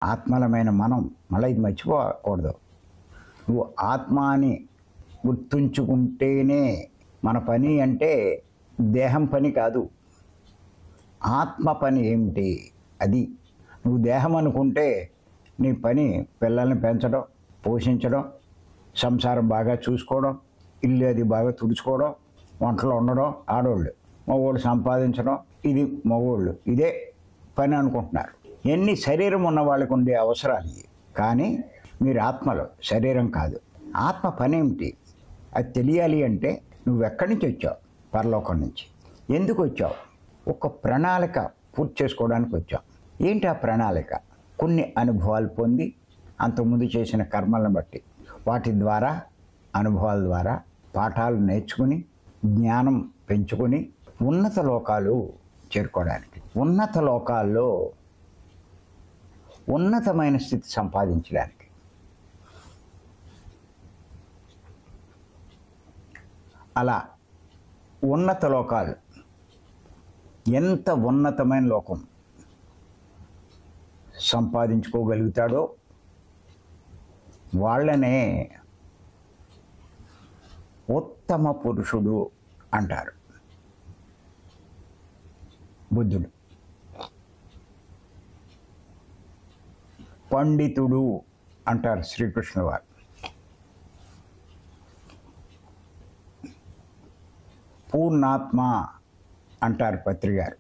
ఆత్మలమైన మనం మళ్ళీ ఇది మర్చిపోకూడదు. నువ్వు ఆత్మ అని గుర్తుంచుకుంటేనే మన పని అంటే దేహం పని కాదు, ఆత్మ పని ఏమిటి అది. నువ్వు దేహం అనుకుంటే నీ పని పిల్లల్ని పెంచడం, పోషించడం, సంసారం బాగా చూసుకోవడం, ఇల్లు అది బాగా తుడుచుకోవడం, వంటలు వండడం ఆడవాళ్ళు, మగవాళ్ళు సంపాదించడం, ఇది మగవాళ్ళు ఇదే పని అనుకుంటున్నారు. ఎన్ని శరీరం ఉన్న వాళ్ళకు ఉండే అవసరాలు ఇవి. కానీ మీరు ఆత్మలో, శరీరం కాదు. ఆత్మ పని ఏమిటి అది తెలియాలి అంటే నువ్వు ఎక్కడి నుంచి వచ్చావు? పరలోకం నుంచి. ఎందుకు వచ్చావు? ఒక ప్రణాళిక పూర్తి చేసుకోవడానికి వచ్చావు. ఏంటి ఆ ప్రణాళిక? కొన్ని అనుభవాలు పొంది అంతకుముందు చేసిన కర్మలను బట్టి వాటి ద్వారా, అనుభవాల ద్వారా పాఠాలు నేర్చుకుని జ్ఞానం పెంచుకొని ఉన్నత లోకాలు చేరుకోవడానికి, ఉన్నత లోకాల్లో ఉన్నతమైన స్థితి సంపాదించడానికి. అలా ఉన్నత లోకాలు, ఎంత ఉన్నతమైన లోకం సంపాదించుకోగలుగుతాడో వాళ్ళనే ఉత్తమ పురుషుడు అంటారు బుద్ధుడు. పండితుడు అంటారు శ్రీకృష్ణుల వారు. పూర్ణాత్మ అంటారు పత్రి గారు.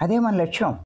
అదే మన లక్ష్యం.